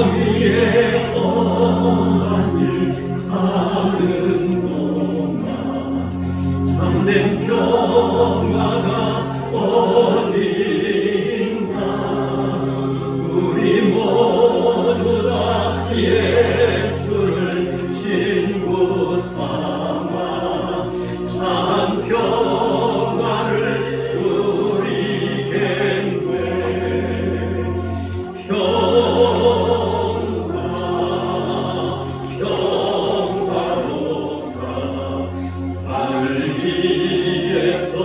위에 험한 길 가는 동안 참된 평화가 어디인가. 우리 모두 다 예수를 친구 삼아 참 평화를 누리겠네. 평화로가 하늘 위에서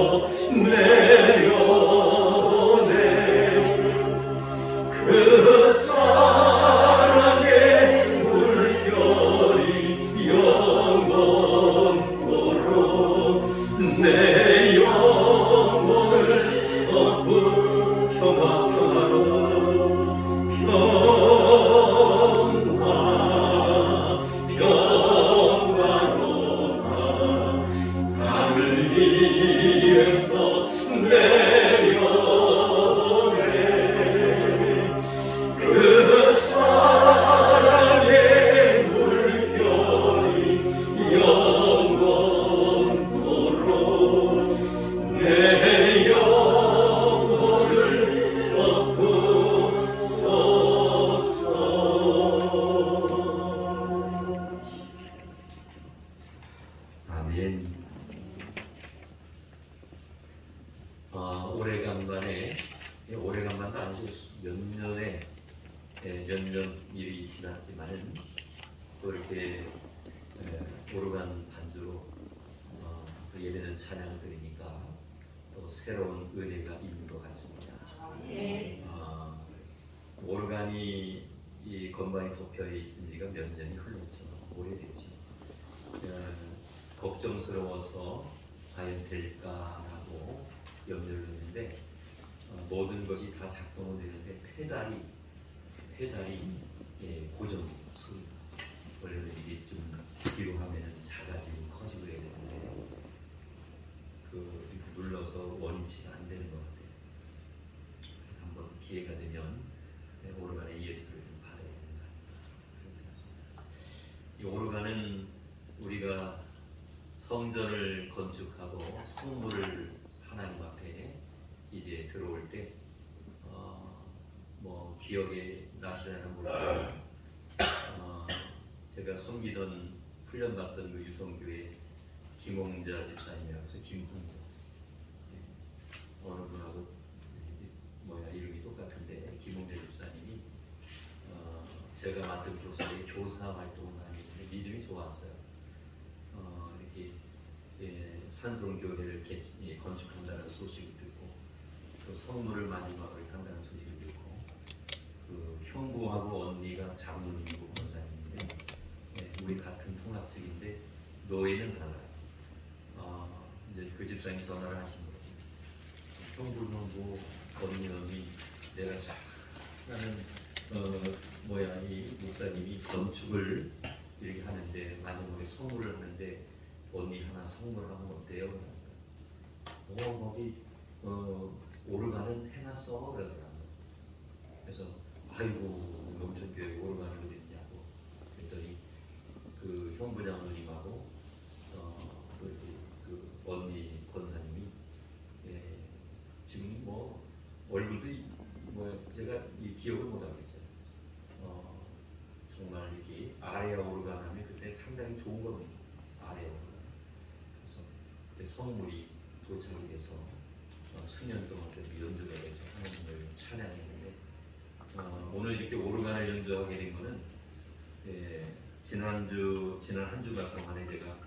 내려오네. 그 사랑의 물결이 영원토록 내 영혼을 덮은 평화로다. 평화로다. 하늘 위에서 내려오네. 그 사랑의 물결이 영원토록 내 영혼을 덮으소서. 아멘. 오래간만도 아니고 몇 년 일이 지났지만은 또 이렇게 오르간 반주로 그 예배는 찬양을 드리니까 또 새로운 은혜가 있는 것 같습니다. 오르간이 이 건반이 덮여 있은 지가 몇 년이 흘렀죠. 오래됐죠. 걱정스러워서 과연 될까라고 염려를 했는데 모든 것이 다 작동은 되는데 페달이 고정돼요. 소리가 원래는 이게 좀 뒤로 하면은 작아지고 커지고 해야 되는데 이렇게 눌러서 원위치가 안 되는 것 같아요. 그래서 한번 기회가 되면 오르간의 예수를 좀 받아야 되는 것 같아요. 이 오르간은 우리가 성전을 건축하고 성물을 하나님 앞에 이제 들어올 때 기억에 나시나는 몰라도 제가 섬기던 훈련받던 그 유성교회 김홍자 집사님이라고 해서 김홍자 어느 분하고 이름이 똑같은데 김홍자 집사님이 제가 맡은 교사의 교사 활동을 많이 했는데 믿음이 좋았어요. 이렇게 산성교회를 건축한다는 소식을 듣고 또 성물을 마지막으로 한다는 소식을 듣고 그 형부하고 언니가 장로님이고 권사님인데 우리 같은 통합측인데 노예는 달라요. 이제 그 집사님 전화를 하신 거지. 형부는 뭐 언니 내가 나는 이 목사님이 건축을 이렇게 하는데 마지막에 성물을 하는데 언니 하나 성물하면 어때요? 거기 오르간은 해놨어 그러더라고요. 그래서 아이고 농촌교회 오르간을 어딨냐고 그랬더니 그 형부장님하고 그 언니 권사님이 지금 얼굴도 제가 기억을 못 하겠어요. 정말 이게 아레아 오르간 하면 그때 상당히 좋은 겁니다. 아레아 오르간. 그래서 그때 성물이 도착이 돼서 수년 동안 연주가 돼서 하나님을 찬양했는데 오늘 이렇게 오르간을 연주하게 된 거는 지난 한 주가 동안에 제가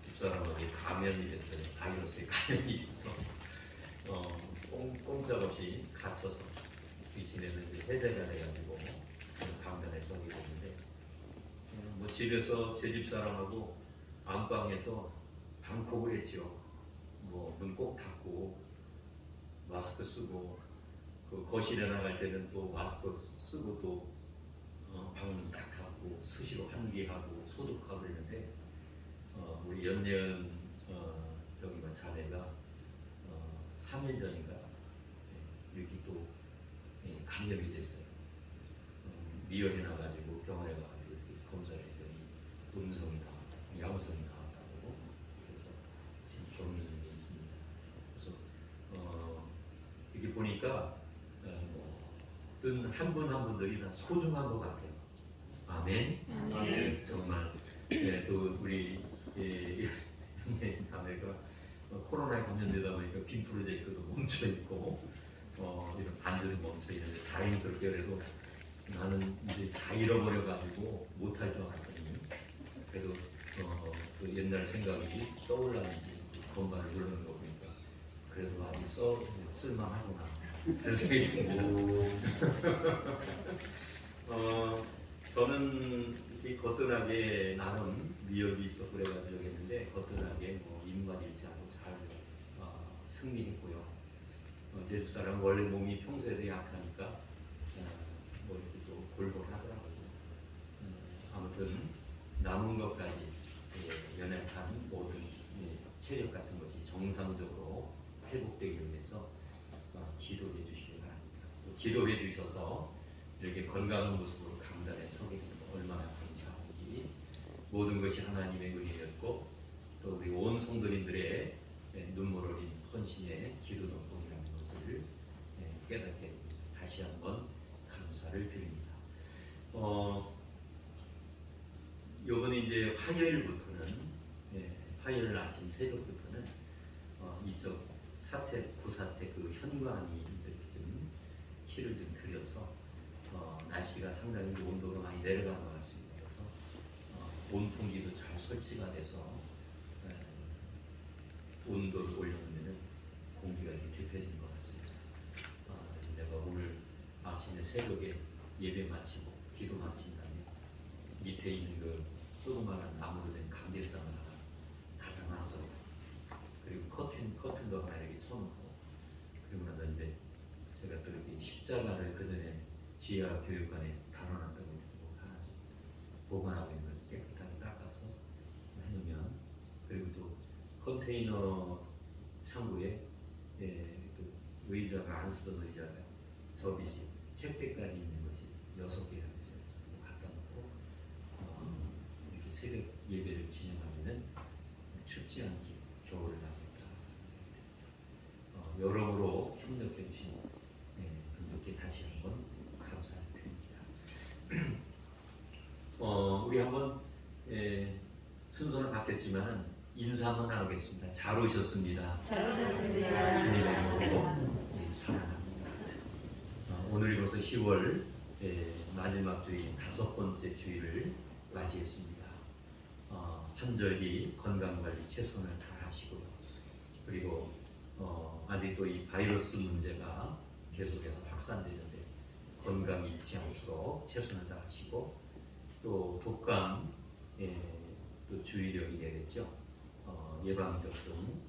집사람하고 감염이 됐어요. 바이러스에 감염이 돼서 꼼짝없이 갇혀서 이 지내는 해제가 돼가지고 방면에 서게 됐는데 집에서 제 집사람하고 안방에서 방콕을 했지요. 문 꼭 닫고 마스크 쓰고 그 거실에 나갈 때는 또 마스크 쓰고 또 방문 딱 닫고 수시로 환기하고 소독하고 그랬는데 우리 연년 자네가 3일 전인가 이렇게 또 감염이 됐어요. 미열이 나가지고 병원에 가가지고 검사를 했더니 음성이 나왔다, 양성이 나왔다고. 그래서 지금 격리 중에 있습니다. 그래서 이렇게 보니까 어떤 한 분 한 분들이 다 소중한 것 같아요. 아멘. 아멘. 정말 또 우리 형제 자매가 코로나에 감염되다 보니까 빔 프로젝트도 멈춰 있고 이런 반전이 멈춰 있는데 다행스럽게 그래도 나는 이제 다 잃어버려가지고 못할 줄 알았더니 그래도 그 옛날 생각이 떠올랐는지 건반을 누르는 거 보니까 그래도 아주 쓸만하구나 그런 생각이 듭니다. 저는 이 거뜬하게 나름 미역이 있었고 그래가지고 했는데 거뜬하게 뭐 인과일치 않고 잘 승리했고요. 제주 사람 원래 몸이 평소에도 약하니까 뭐 이렇게 또 골골하더라고요. 아무튼 남은 것까지 연약한 모든 체력 같은 것이 정상적으로 회복되기 위해서 기도해 주시기 바랍니다. 또 기도해 주셔서 이렇게 건강한 모습으로 강단에 서게 되는 거 얼마나 감사한지. 모든 것이 하나님의 은혜였고 또 우리 온 성도님들의 눈물 어린 헌신의 기도 덕분이라는 것을 깨닫게 다시 한번 감사를 드립니다. 요번에 이제 화요일부터는 화요일 아침 새벽부터는 이쪽 구사태 그 현관이 이제 좀 키를 좀 들여서 날씨가 상당히 온도가 많이 내려간 것 같습니다. 그래서 온풍기도 잘 설치가 돼서 온도를 올려놓으면 공기가 이렇게 개폐해진 것 같습니다. 그래서 내가 오늘 아침에 새벽에 예배 마치고 기도 마친 다음에 밑에 있는 그 조그마한 나무로 된 강대상을 하나 갖다 놨어요. 그리고 커튼도 하나 이렇게 쳐놓고 그리고 나서 이제 제가 또 이렇게 십자가를 그 전에 지하 교육관에 달아놨다고 하나 좀 보관하고 있는 걸 깨끗하게 닦아서 해놓으면 그리고 또 컨테이너 창고에 또 의자가 안 쓰던 의자가 접이식 책대까지 있는 것이 6개가 있어요. 그래서 갖다 놓고 이렇게 새벽 예배를 진행하면은 춥지 않게 겨울을 나겠다. 여러모로 협력해 주신 분들께 다시 한번 감사드립니다. 우리 한번 순서는 바뀌었지만 인사 한번 나누겠습니다. 잘 오셨습니다. 잘 오셨습니다. 주님의 이름으로 사랑합니다. 오늘이 벌써 10월 마지막 주일 5번째 주일을 맞이했습니다. 환절기 건강관리 최선을 다하시고요. 그리고 아직도 이 바이러스 문제가 계속해서 확산되는데 건강이 잃지 않도록 최선을 다하시고 또 독감 또 주의력이 되겠죠. 예방접종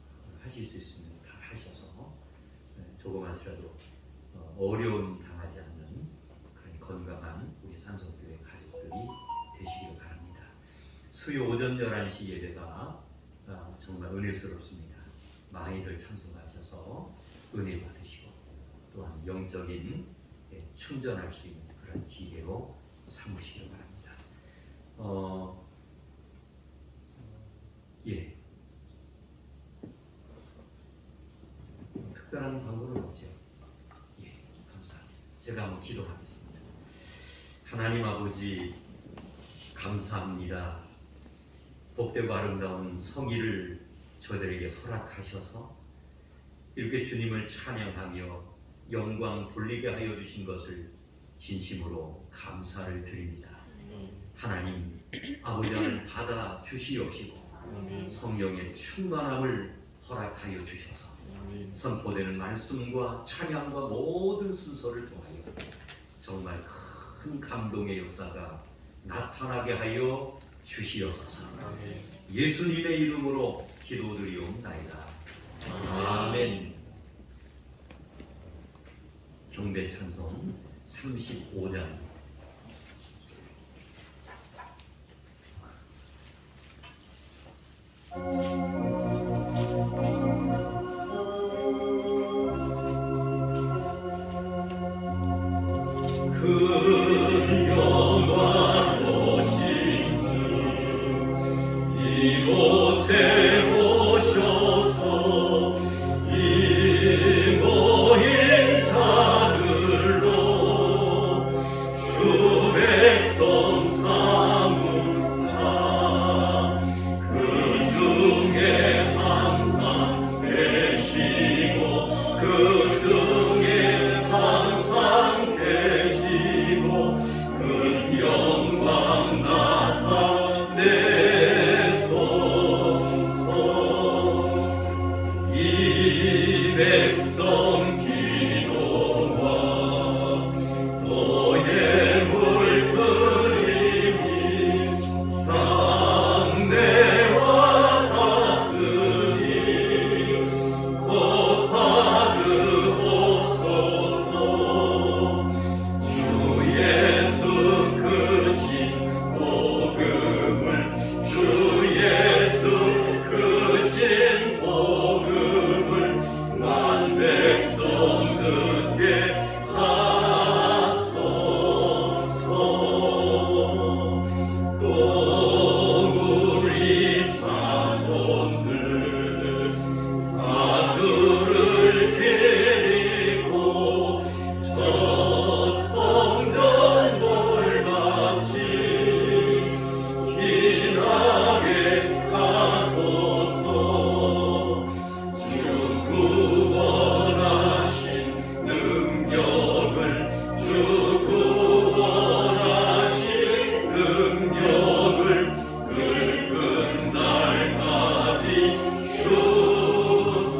하실 수 있으면 다 하셔서 조그만이라도 어려움 당하지 않는 그런 건강한 우리 산성교회 가족들이 되시길 바랍니다. 수요 오전 11시 예배가 정말 은혜스럽습니다. 많이들 참석하셔서 은혜 받으시고 또한 영적인 충전할 수 있는 그런 기회로 삼으시길 바랍니다. 특별한 광고는 없죠? 감사합니다. 제가 한번 기도하겠습니다. 하나님 아버지 감사합니다. 복되고 아름다운 성의를 저들에게 허락하셔서 이렇게 주님을 찬양하며 영광 돌리게 하여 주신 것을 진심으로 감사를 드립니다. 하나님 아버지 하나님 받아 주시옵시고 성령의 충만함을 허락하여 주셔서 선포되는 말씀과 찬양과 모든 순서를 통하여 정말 큰 감동의 역사가 나타나게 하여 주시옵소서. 예수님의 이름으로 기도드리옵나이다. 아멘. 경배 찬송 35장. 금요 백성 사무사 그 중에 항상 계시고 그 중에 항상 계시고 그 영광 나타내소서 이 백성 기도와 너의 물들임이 향내와 같으니 곧 받으옵소서 주 예수 크신 복음을 주 예수 크신 복음을 만 백성 듣게 하소서 또 우리 자손들 다 주를 기리고 저 성전 돌같이 길하게 가소서 주 구원하신 능력을 주 구원하신 능력을 늙은 날까지 주소서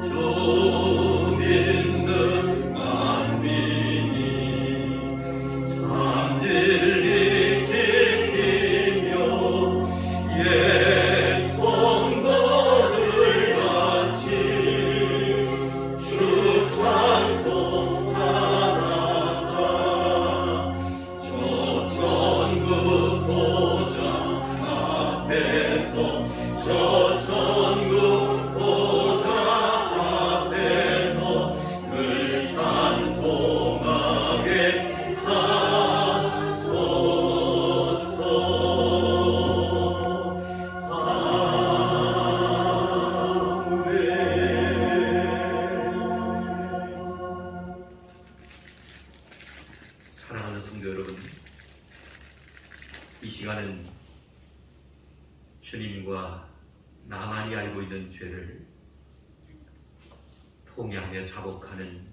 주 믿는 만민이 참 진리 지키며 옛 성도들 같이 주 찬송하다가 저 천국 보좌 앞에서 저 천국 보좌 앞에서 늘 찬송하게 하소서 사랑하는 성도 여러분, 이 시간은 주님과 나만이 알고 있는 죄를 통회하며 자복하는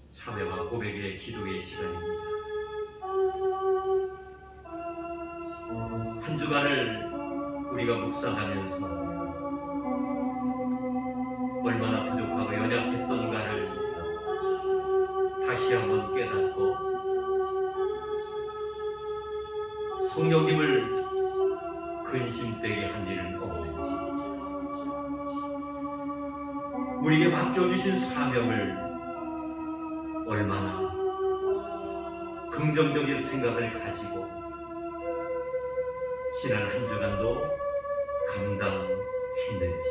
참회와 고백의 기도의 시간입니다. 한 주간을 우리가 묵상하면서 얼마나 부족하고 연약했던가를 다시 한번 깨닫고 성령님을 근심되게 한 일은 없는지 우리에게 맡겨주신 사명을 얼마나 긍정적인 생각을 가지고 지난 한 주간도 감당했는지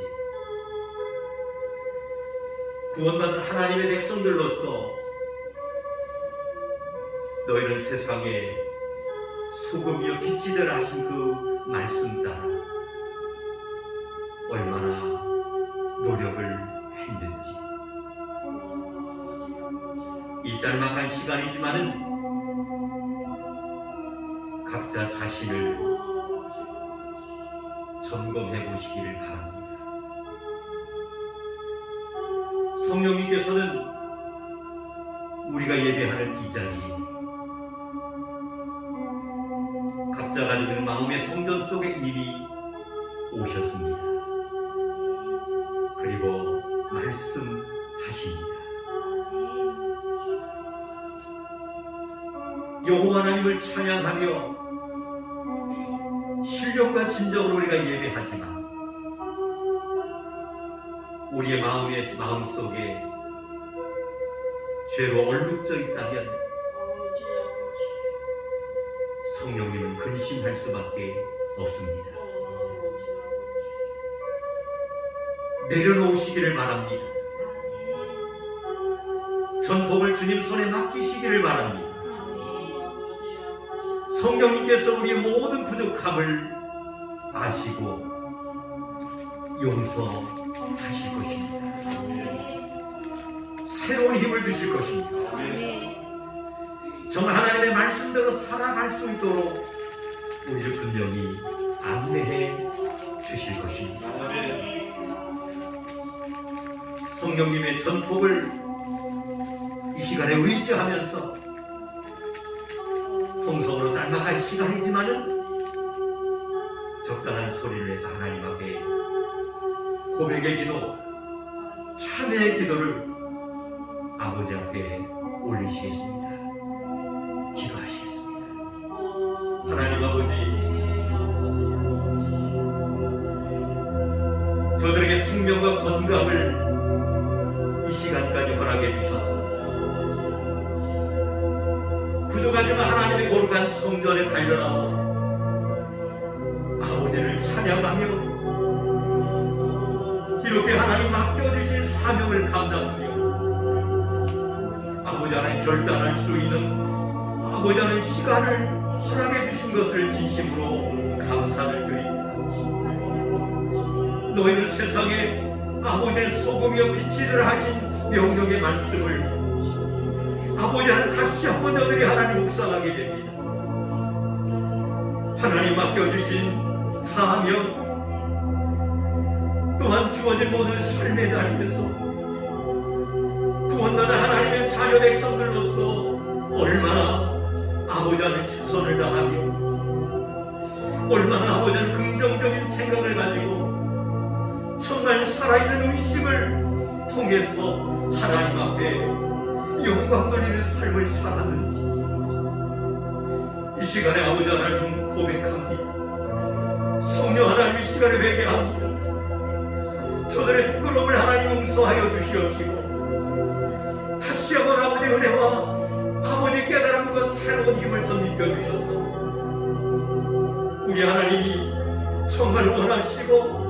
구원받은 하나님의 백성들로서 너희는 세상에 소금이여 빛이 되라 하신 그 말씀 따라 얼마나 노력을 했는지 이 짤막한 시간이지만은 각자 자신을 점검해 보시기를 바랍니다. 성령님께서는 우리가 예배하는 이 자리에 각자 가지고 있는 마음의 성전 속에 이미 오셨습니다. 그리고 말씀하십니다. 여호와 하나님을 찬양하며 신령과 진정으로 우리가 예배하지만 우리의 마음속에 죄로 얼룩져 있다면 성령님은 근심할 수밖에 없습니다. 내려놓으시기를 바랍니다. 전복을 주님 손에 맡기시기를 바랍니다. 성령님께서 우리의 모든 부족함을 아시고 용서하실 것입니다. 새로운 힘을 주실 것입니다. 정말 하나님의 말씀대로 살아갈 수 있도록 우리를 분명히 안내해 주실 것입니다. 성령님의 전폭을 이 시간에 의지하면서 통성으로 짧아갈 시간이지만은 적당한 소리를 내서 하나님 앞에 고백의 기도, 참회의 기도를 아버지 앞에 올리시겠습니다. 기도하시겠습니다. 하나님 아버지, 저들에게 생명과 건강을 이 시간까지 허락해 주셔서 부족하지만 하나님의 거룩한 성전에 달려나와 아버지를 찬양하며 이렇게 하나님 맡겨주신 사명을 감당하며 아버지 하나님 결단할 수 있는 아버지 하나님 시간을 허락해 주신 것을 진심으로 감사를 드립니다. 너희는 세상에 아버지의 소금이여 빛이들 하신 명령의 말씀을 아버지 하나님 다시 한번 저들이 하나님 묵상하게 됩니다. 하나님 맡겨주신 사명 또한 주어진 모든 삶의 자리에서 구원받은 하나님의 자녀 백성들로서 얼마나 아버지 하나님 최선을 다하며 얼마나 아버지 하나님 긍정적인 생각을 가지고 정말 살아있는 의식을 통해서 하나님 앞에 영광 돌리는 삶을 살았는지 이 시간에 아버지 하나님 고백합니다. 성령 하나님 이 시간에 회개합니다. 저들의 부끄러움을 하나님 용서하여 주시옵시고 다시 한번 아버지 은혜와 아버지 깨달음과 새로운 힘을 덧입혀 주셔서 우리 하나님이 정말 원하시고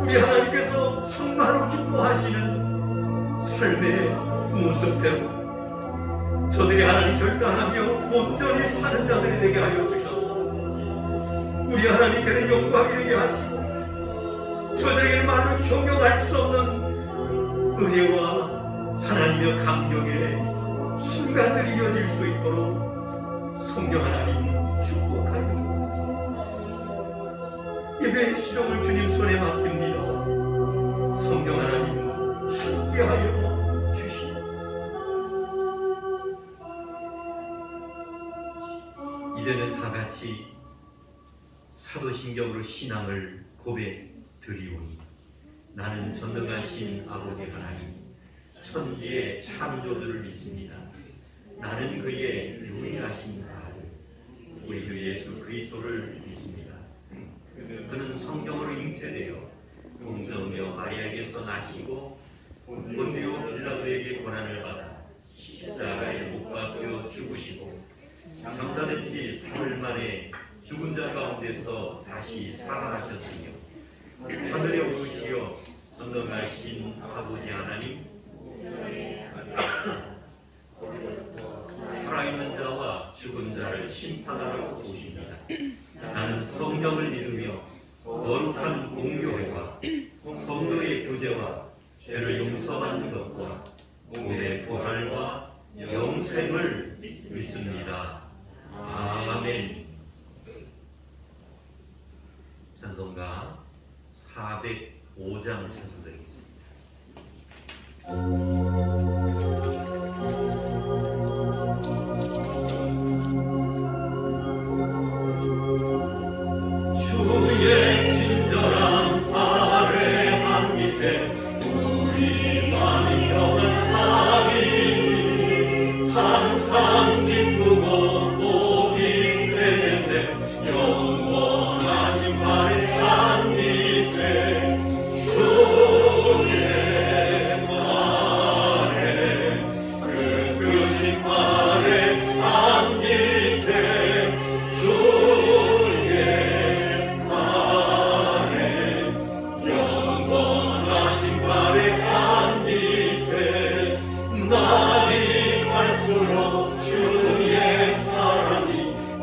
우리 하나님께서 정말로 기뻐하시는 삶의 모습대로 저들이 하나님 결단하며 온전히 사는 자들이 되게 하여 주셔서 우리 하나님께는 영광이 되게 하시고 저들에게는 말로 형용할 수 없는 은혜와 하나님의 감격의 순간들이 이어질 수 있도록 성령 하나님 축복하여 주옵소서. 예배의 시동을 주님 손에 맡깁니다. 성령 하나님 함께하여 주시옵소서. 이제는 다 같이 사도신경으로 신앙을 고백드리오니 나는 전능하신 아버지 하나님 천지의 창조주를 믿습니다. 나는 그의 유일하신 아들 우리 주 예수 그리스도를 믿습니다. 그는 성령으로 잉태되어 동정녀 마리아에게서 나시고 본디오 빌라도에게 고난을 받아 십자가에 못 박혀 죽으시고 장사된 지 3일 만에 죽은 자 가운데서 다시 살아나셨으며 하늘에 오르시어 전능하신 아버지 하나님 살아있는 자와 죽은 자를 심판하러 오십니다. 나는 성령을 믿으며 거룩한 공교회와 성도의 교제와 죄를 용서받는 것과 몸의 부활과 영생을 믿습니다. 아멘. 찬송가 405장 찬송드리겠습니다. 주의 친절한 발에 안기세 우리 마음이 평안함이니 항상 기쁘고 복이 되겠네. 영원하신 발에 안기세 주의 발에 그 끝인 발에 안기세 주의 발에 영원하신 발에 안기세. 날이 갈수록 주의 사랑이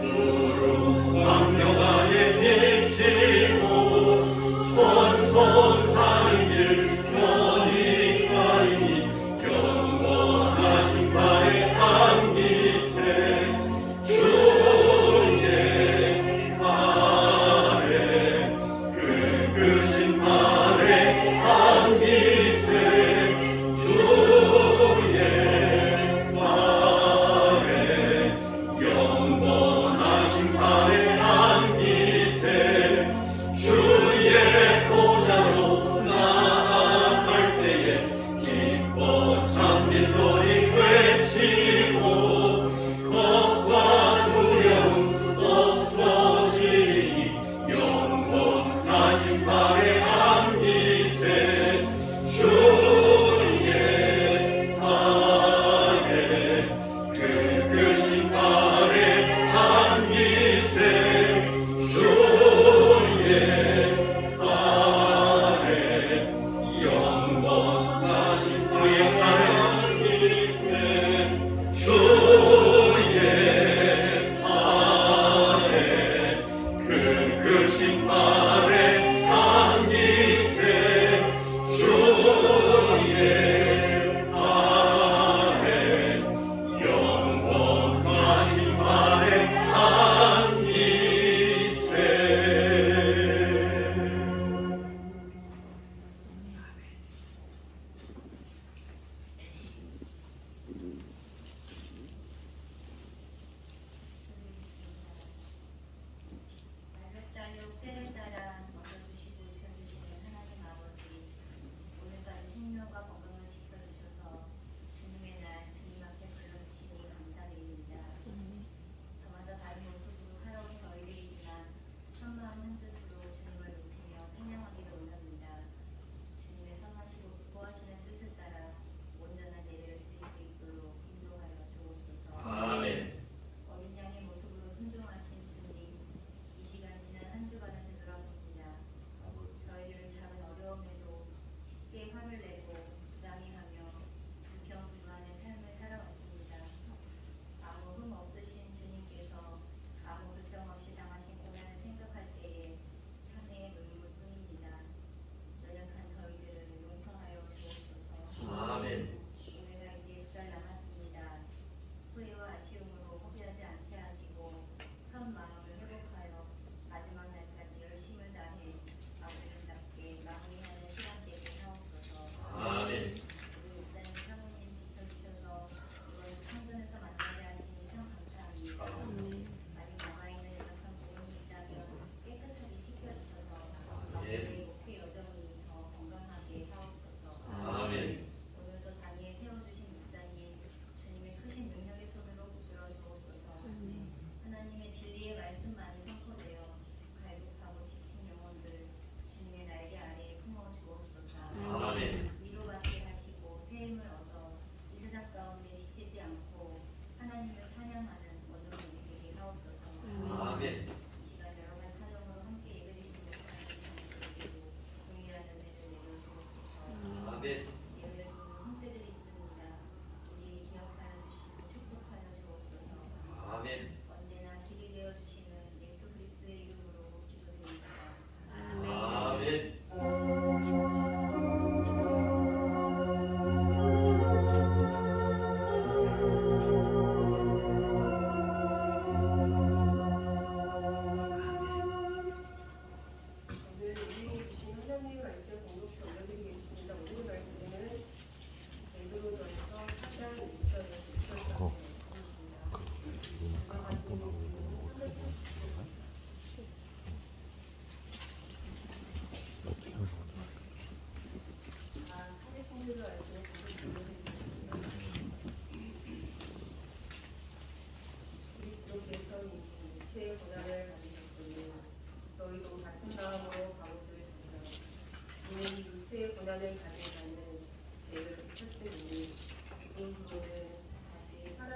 두루 망명하게 비치고 천성하는 길 편히 가리니 영원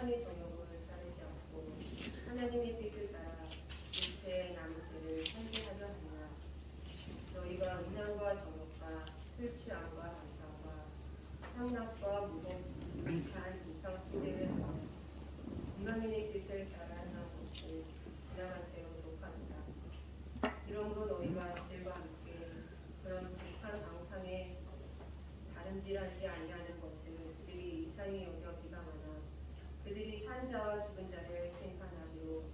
사탄의 정욕을 따르지 않고 하나님의 뜻을 따라 육체의 나무들을 살게하려 하냐. 너희가 음란과 정욕과 술 취함과 담담과 향락과 무복한 이상 숭배를 하며 이방인의 뜻을 따라 하는 것을 지나간 대로 독하니라. 이러므로 너희가 이들과 함께 그런 독한 방탕에 다름질하지 아니하는 것을 그들이 이상히 여겨 비방하나 그들이 산 자와 죽은 자를 심판하기로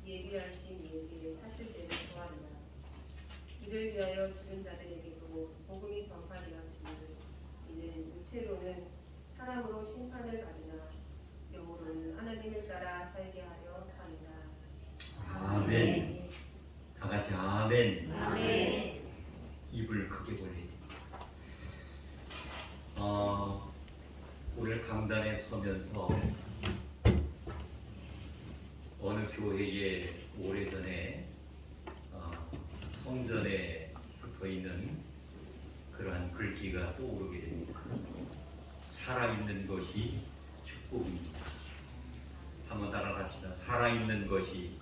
예비하신 예비의 사실대로 구하리라. 이를 위하여 죽은 자들에게도 복음이 전파되었으니 이는 육체로는 사람으로 심판을 받으나 영으로는 하나님을 따라 살게 하려 함이라. 아멘. 다 같이 아멘. 아멘. 입을 크게 벌려야 됩니다. 오늘 강단에 서면서 어느 교회에 오래전에 성전에 붙어있는 그러한 글귀가 떠오르게 됩니다. 살아있는 것이 축복입니다. 한번 따라합시다. 살아있는 것이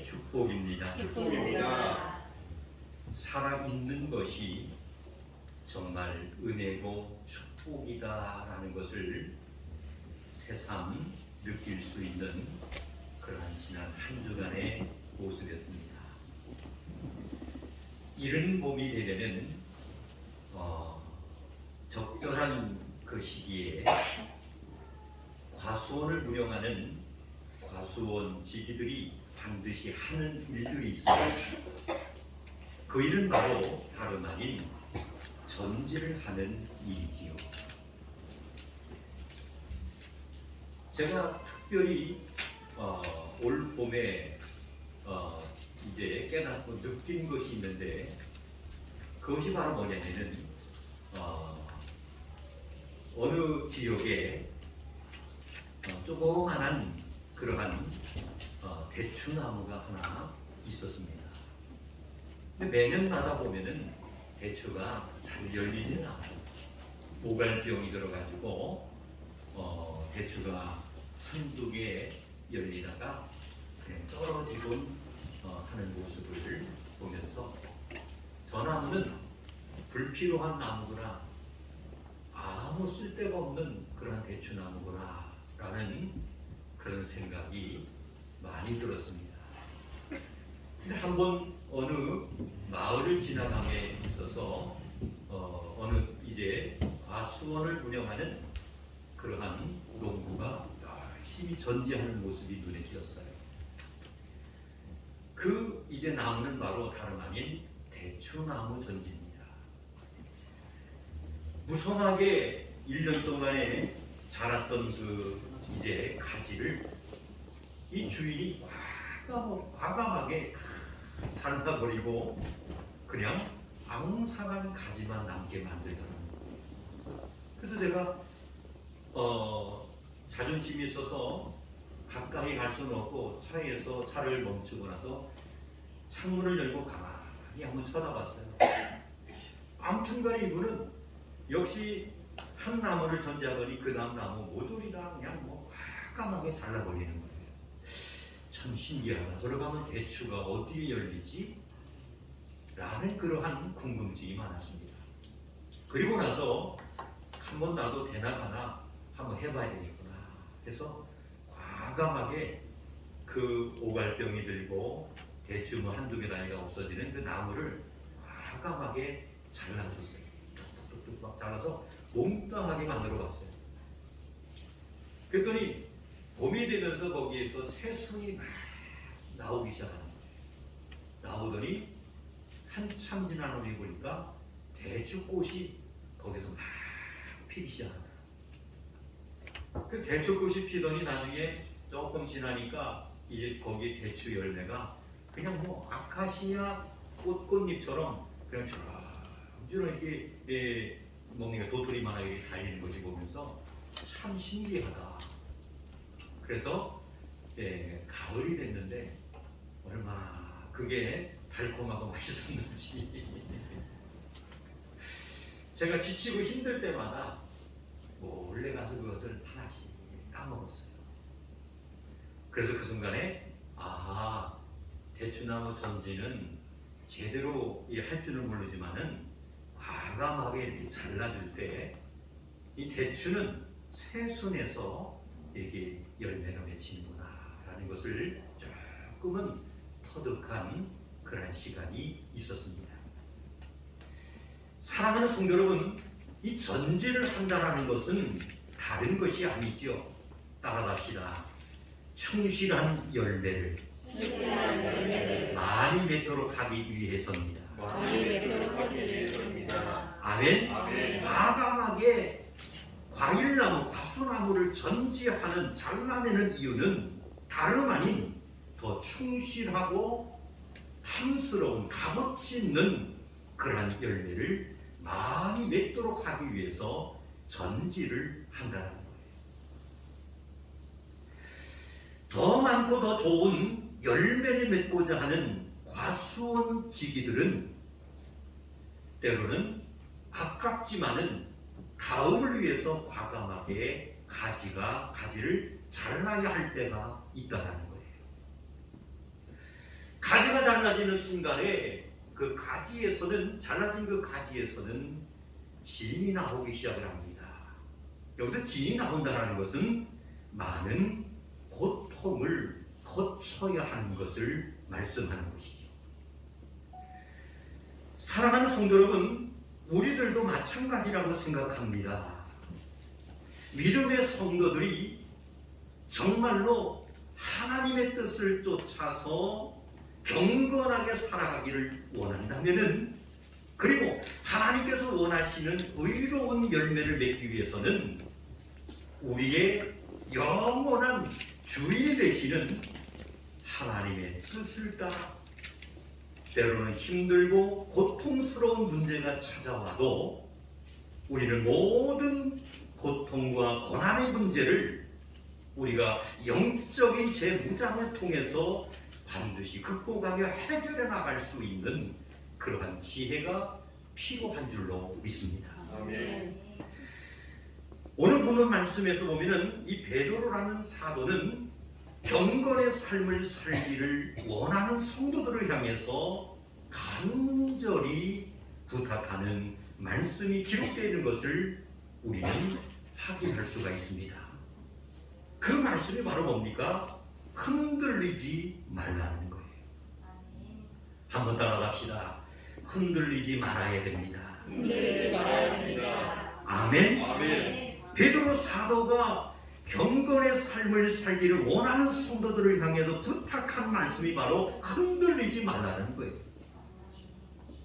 축복입니다. 살아있는 것이 정말 은혜고 축복이다라는 것을 새삼 느낄 수 있는 그러한 지난 한 주간의 모습이었습니다. 이른 봄이 되면은 적절한 그 시기에 과수원을 운영하는 과수원 지기들이 반드시 하는 일들이 있습니다. 그 일은 바로 다름 아닌 전지를 하는 일이지요. 제가 특별히 올 봄에 이제 깨닫고 느낀 것이 있는데 그것이 바로 뭐냐면은 어느 지역에 조그만한 그러한 대추나무가 하나 있었습니다. 근데 매년마다 보면은 대추가 잘 열리지는 않아요. 모갈병이 들어가지고 대추가 한두 개 열리다가 그냥 떨어지곤 하는 모습을 보면서 저 나무는 불필요한 나무구나, 아무 쓸데가 없는 그런 대추나무구나 라는 그런 생각이 많이 들었습니다. 근데 한번 어느 마을을 지나감에 있어서 어느 이제 과수원을 운영하는 그러한 농부가 열심히 전지하는 모습이 눈에 띄었어요. 그 이제 나무는 바로 다름 아닌 대추나무 전지입니다. 무성하게 1년 동안에 자랐던 그 이제 가지를 이 주인이 과감하게 잘라버리고 그냥 앙상한 가지만 남게 만들더라고요. 그래서 제가 자존심이 있어서 가까이 갈 수는 없고 차에서 차를 멈추고 나서 창문을 열고 가만히 한번 쳐다봤어요. 아무튼간에 이분은 역시 한 나무를 전지하더니 그 다음 나무 모조리 다 그냥 과감하게 잘라버리는 거예요. 참 신기하다. 저러 가면 대추가 어디에 열리지? 라는 그러한 궁금증이 많았습니다. 그리고 나서 한번 나도 되나가나 한번 해봐야 되겠구나 해서 과감하게 그 오갈병이 들고 대추 한두 개 단위가 없어지는 그 나무를 과감하게 잘라줬어요. 툭툭툭툭 막 잘라서 몽땅하게 만들어 봤어요. 그랬더니 봄이 되면서 거기에서 새순이 막 나오기 시작하는 거예요. 나오더니 한참 지난 후에 보니까 대추꽃이 거기서 막 피기 시작하더라고요. 그 대추꽃이 피더니 나중에 조금 지나니까 이제 거기 대추 열매가 그냥 아카시아 꽃잎처럼 그냥 주렁주렁 이렇게 뭔가 도토리만하게 달리는 것이 보면서 참 신기하다. 그래서 가을이 됐는데 얼마나 그게 달콤하고 맛있었는지 제가 지치고 힘들 때마다 몰래 가서 그것을 하나씩 까먹었어요. 그래서 그 순간에 대추나무 전지는 제대로 할 줄은 모르지만은 과감하게 이렇게 잘라줄 때 이 대추는 새순에서 이렇게 열매가 맺히는구나라는 것을 조금은 터득한 그런 시간이 있었습니다. 사랑하는 성도 여러분, 이 전지를 한다는 것은 다른 것이 아니지요. 따라갑시다. 충실한 열매를 많이 맺도록 하기 위해서입니다. 아멘. 과감하게 과일나무, 과수나무를 전지하는 잘라내는 이유는 다름 아닌 더 충실하고 탐스러운 값어치 있는 그러한 열매를 많이 맺도록 하기 위해서 전지를 한다는 거예요. 더 많고 더 좋은 열매를 맺고자 하는 과수원 지기들은 때로는 아깝지만은 다음을 위해서 과감하게 가지를 잘라야 할 때가 있다는 거예요. 가지가 잘라지는 순간에 그 가지에서는, 잘라진 그 가지에서는 진이 나오기 시작을 합니다. 여기서 진이 나온다는 것은 많은 고통을 거쳐야 하는 것을 말씀하는 것이죠. 사랑하는 성도 여러분, 우리들도 마찬가지라고 생각합니다. 믿음의 성도들이 정말로 하나님의 뜻을 쫓아서 경건하게 살아가기를 원한다면은, 그리고 하나님께서 원하시는 의로운 열매를 맺기 위해서는 우리의 영원한 주인이 되시는 하나님의 뜻을 따라 때로는 힘들고 고통스러운 문제가 찾아와도 우리는 모든 고통과 고난의 문제를 우리가 영적인 제 무장을 통해서 반드시 극복하며 해결해 나갈 수 있는 그러한 지혜가 필요한 줄로 믿습니다. 아멘. 오늘 보는 말씀에서 보면은 이 베드로라는 사도는 경건의 삶을 살기를 원하는 성도들을 향해서 간절히 부탁하는 말씀이 기록되어 있는 것을 우리는 확인할 수가 있습니다. 그 말씀이 바로 뭡니까? 흔들리지 말라는 거예요. 한번 따라갑시다. 흔들리지 말아야 됩니다. 흔들리지 말아야 됩니다. 아멘. 아멘. 베드로 사도가 경건의 삶을 살기를 원하는 성도들을 향해서 부탁한 말씀이 바로 흔들리지 말라는 거예요.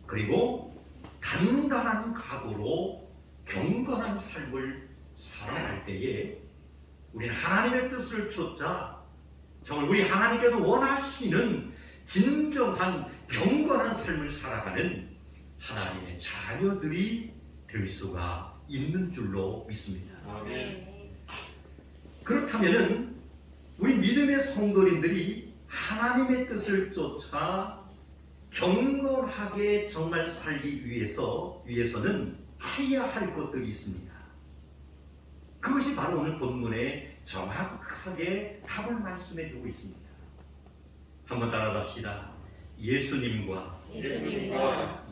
그리고 단단한 각오로 경건한 삶을 살아갈 때에 우리는 하나님의 뜻을 쫓아 정말 우리 하나님께서 원하시는 진정한 경건한 삶을 살아가는 하나님의 자녀들이 될 수가 있는 줄로 믿습니다. 아멘. 그렇다면은 우리 믿음의 성도님들이 하나님의 뜻을 쫓아 경건하게 정말 살기 위해서는 해야 할 것들이 있습니다. 그것이 바로 오늘 본문에 정확하게 답을 말씀해 주고 있습니다. 한번 따라갑시다. 예수님과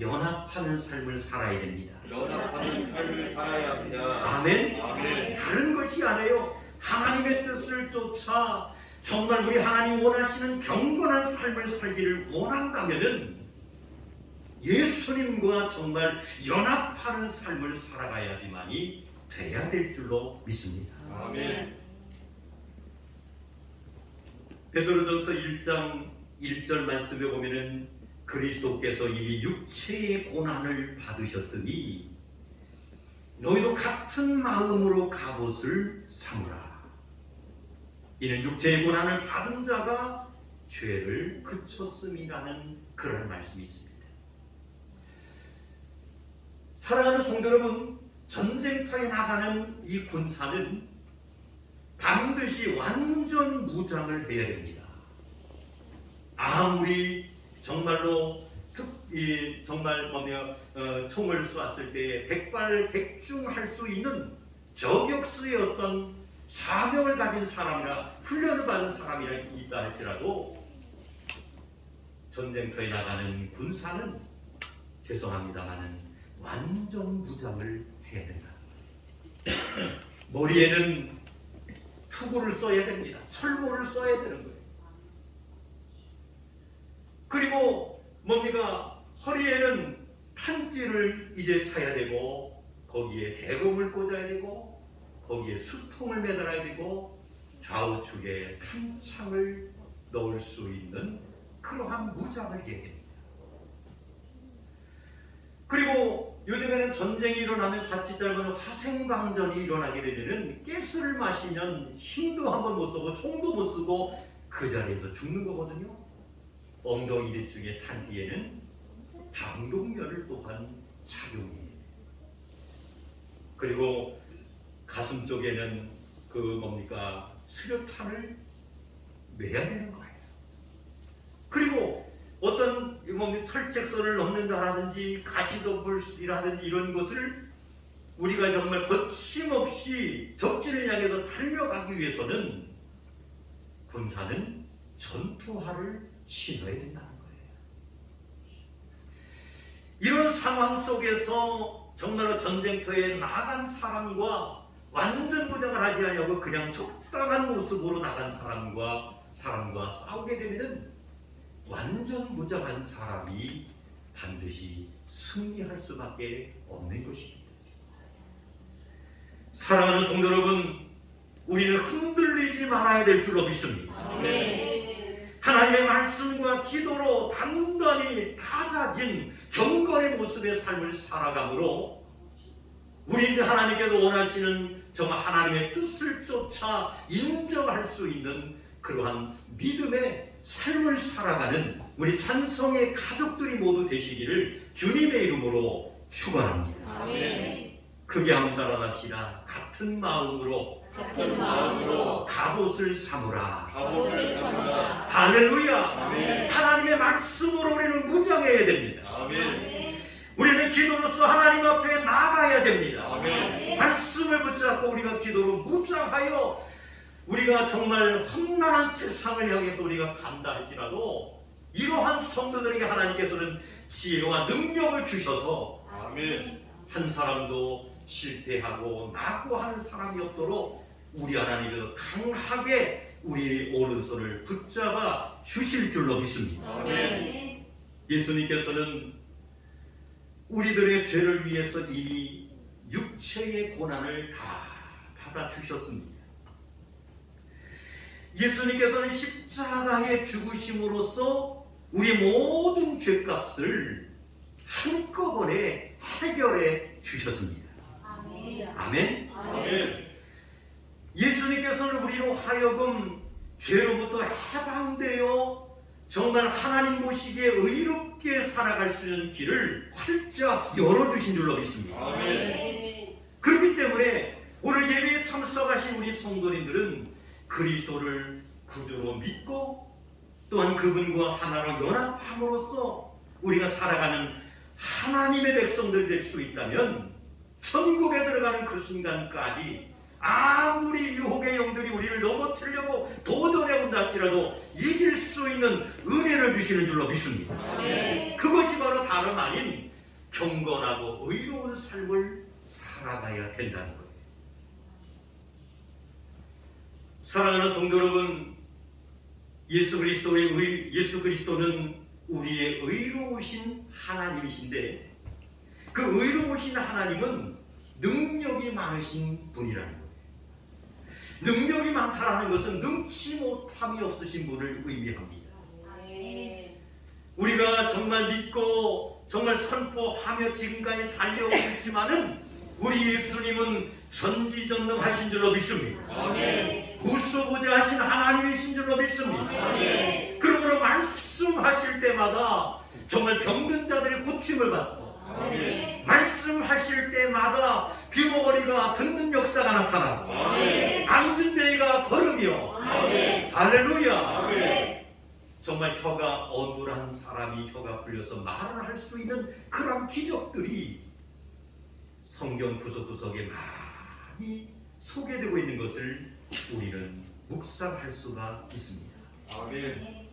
연합하는 삶을 살아야 됩니다. 연합하는 삶을 살아야 합니다. 아멘. 아멘. 다른 것이 아니에요. 하나님의 뜻을 쫓아 정말 우리 하나님 원하시는 경건한 삶을 살기를 원한다면은 예수님과 정말 연합하는 삶을 살아가야지만이 돼야 될 줄로 믿습니다. 아멘. 베드로전서 1장 1절 말씀에 보면은 그리스도께서 이미 육체의 고난을 받으셨으니 너희도 같은 마음으로 갑옷을 삼으라. 이는 육체의 고난을 받은 자가 죄를 그쳤음이라는 그런 말씀이 있습니다. 사랑하는 성도 여러분, 전쟁터에 나가는 이 군사는 반드시 완전 무장을 해야 됩니다. 아무리 정말로 총을 쏘았을 때 백발백중할 수 있는 저격수의 어떤 사명을 가진 사람이나 훈련을 받은 사람이라 있다 할지라도 전쟁터에 나가는 군사는 죄송합니다마는 완전 무장을 해야 된다. 머리에는 투구를 써야 됩니다. 철모를 써야 되는 거예요. 그리고 뭡니까? 허리에는 탄지를 이제 차야 되고 거기에 대검을 꽂아야 되고 거기에 수통을 매달아야 되고 좌우측에 탄창을 넣을 수 있는 그러한 무장을 해야 됩니다. 그리고 요즘에는 전쟁이 일어나면 자칫 잘못하면 화생방전이 일어나게 되면 가스를 마시면 힘도 한번 못 쓰고 총도 못 쓰고 그 자리에서 죽는 거거든요. 엉덩이 뒤쪽에 탄 뒤에는 방독면을 또한 착용해요. 그리고 가슴 쪽에는 그 뭡니까 수류탄을 매야 되는 거예요. 그리고 어떤 철책선을 넘는다라든지 가시덤불이라든지 이런 것을 우리가 정말 거침없이 적진을 향해서 달려가기 위해서는 군사는 전투화를 신어야 된다는 거예요. 이런 상황 속에서 정말로 전쟁터에 나간 사람과 완전 무장을 하지 않냐고 그냥 적당한 모습으로 나간 사람과 싸우게 되면은 완전 무장한 사람이 반드시 승리할 수밖에 없는 것입니다. 사랑하는 성도 여러분, 우리는 흔들리지 말아야 될 줄로 믿습니다. 하나님의 말씀과 기도로 단단히 다져진 경건의 모습의 삶을 살아가므로 우리 하나님께서 원하시는 정말 하나님의 뜻을 쫓아 인정할 수 있는 그러한 믿음의 삶을 살아가는 우리 산성의 가족들이 모두 되시기를 주님의 이름으로 축원합니다. 아멘. 크게 한번 따라합시다. 같은 마음으로 갑옷을 삼으라. 할렐루야. 아멘. 하나님의 말씀으로 우리는 무장해야 됩니다. 아멘. 우리는 기도로서 하나님 앞에 나가야 됩니다. 아멘. 말씀을 붙잡고 우리가 기도로 무장하여 우리가 정말 험난한 세상을 향해서 우리가 간다 할지라도 이러한 성도들에게 하나님께서는 지혜와 능력을 주셔서 아멘. 한 사람도 실패하고 낙오하는 사람이 없도록 우리 하나님께서 강하게 우리 오른손을 붙잡아 주실 줄로 믿습니다. 아멘. 예수님께서는 우리들의 죄를 위해서 이미 육체의 고난을 다 받아주셨습니다. 예수님께서는 십자가에 죽으심으로써 우리 모든 죄값을 한꺼번에 해결해 주셨습니다. 아멘. 아멘. 예수님께서는 우리로 하여금 죄로부터 해방되어 정말 하나님 보시기에 의롭게 살아갈 수 있는 길을 활짝 열어주신 줄로 믿습니다. 아멘. 그렇기 때문에 오늘 예배에 참석하신 우리 성도님들은 그리스도를 구주로 믿고 또한 그분과 하나로 연합함으로써 우리가 살아가는 하나님의 백성들 될 수 있다면 천국에 들어가는 그 순간까지 아무리 유혹의 영들이 우리를 넘어뜨리려고 도전해본다 할지라도 이길 수 있는 은혜를 주시는 줄로 믿습니다. 아멘. 그것이 바로 다름 아닌 경건하고 의로운 삶을 살아가야 된다는 거예요. 사랑하는 성도 여러분, 예수 그리스도는 우리의 의로우신 하나님이신데 그 의로우신 하나님은 능력이 많으신 분이라는 거예요. 능력이 많다라는 것은 능치 못함이 없으신 분을 의미합니다. 우리가 정말 믿고 정말 선포하며 지금까지 달려오고 있지만은 우리 예수님은 전지전능하신 줄로 믿습니다. 아멘. 무소부재하신 하나님이신 줄로 믿습니다. 아멘. 그러므로 말씀하실 때마다 정말 병든 자들이 고침을 받고 아멘. 말씀하실 때마다 귀머거리가 듣는 역사가 나타나고 아멘. 앙증뱅이가 걸으며 아멘. 할렐루야. 아멘. 정말 혀가 어눌한 사람이 혀가 풀려서 말을 할 수 있는 그런 기적들이 성경 구석구석에 많이 소개되고 있는 것을 우리는 묵상할 수가 있습니다. 아멘.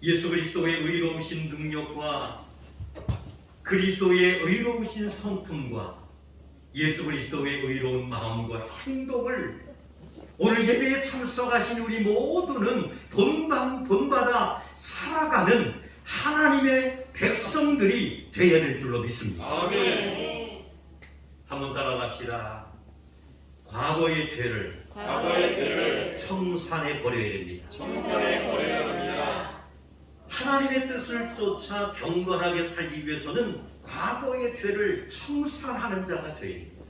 예수 그리스도의 의로우신 능력과 그리스도의 의로우신 성품과 예수 그리스도의 의로운 마음과 행동을 오늘 예배에 참석하신 우리 모두는 본받아 살아가는 하나님의 백성들이 되어야 될 줄로 믿습니다. 아멘. 한번 따라갑시다. 과거의 죄를 과거의 죄를 청산해 버려야 됩니다. 청산해 버려야 합니다. 하나님의 뜻을 쫓아 경건하게 살기 위해서는 과거의 죄를 청산하는 자가 되어야 됩니다.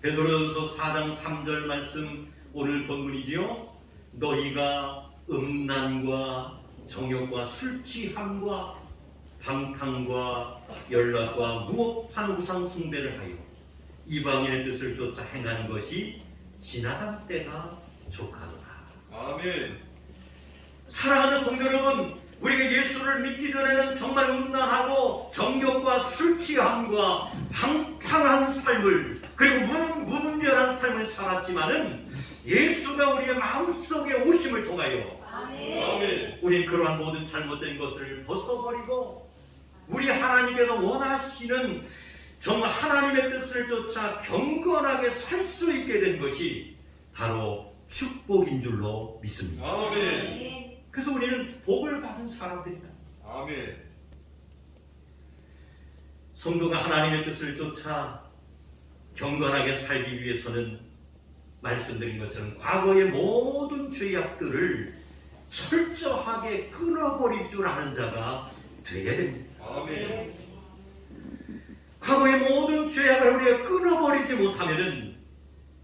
베드로전서 4장 3절 말씀 오늘 본문이지요. 너희가 음란과 정욕과 술 취함과 방탕과 연락과 무법한 우상 숭배를 하여 이방인의 뜻을 쫓아 행한 것이 지나간 때가 족하도다. 아멘. 사랑하는 성도 여러분, 우리가 예수를 믿기 전에는 정말 음란하고 정욕과 술 취함과 방탕한 삶을 그리고 무분별한 삶을 살았지만은 예수가 우리의 마음속에 오심을 통하여 아멘. 우리는 그러한 모든 잘못된 것을 벗어버리고 우리 하나님께서 원하시는 정말 하나님의 뜻을 쫓아 경건하게 살 수 있게 된 것이 바로 축복인 줄로 믿습니다. 아멘. 그래서 우리는 복을 받은 사람들이다. 아멘. 성도가 하나님의 뜻을 쫓아 경건하게 살기 위해서는 말씀드린 것처럼 과거의 모든 죄악들을 철저하게 끊어버릴 줄 아는 자가 되어야 됩니다. 아멘. 과거의 모든 죄악을 우리가 끊어버리지 못하면은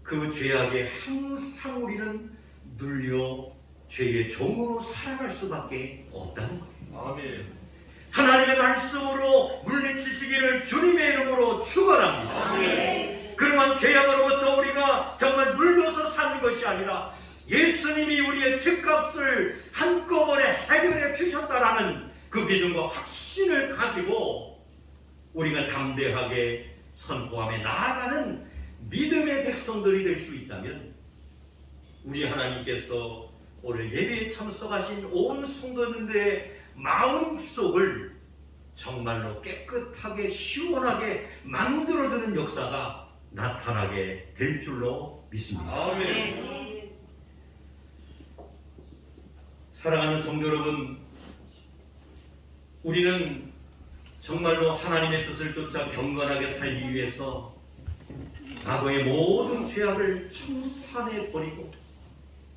그 죄악에 항상 우리는 눌려 죄의 종으로 살아갈 수밖에 없다는 거예요. 아멘. 하나님의 말씀으로 물리치시기를 주님의 이름으로 축원합니다. 아멘. 그러한 죄악으로부터 우리가 정말 눌려서 사는 것이 아니라 예수님이 우리의 죄값을 한꺼번에 해결해 주셨다라는 그 믿음과 확신을 가지고 우리가 담대하게 선포하며 나아가는 믿음의 백성들이 될 수 있다면 우리 하나님께서 오늘 예배에 참석하신 온 성도님들의 마음속을 정말로 깨끗하게 시원하게 만들어주는 역사가 나타나게 될 줄로 믿습니다. 아멘. 사랑하는 성도 여러분, 우리는 정말로 하나님의 뜻을 쫓아 경건하게 살기 위해서 과거의 모든 죄악을 청산해 버리고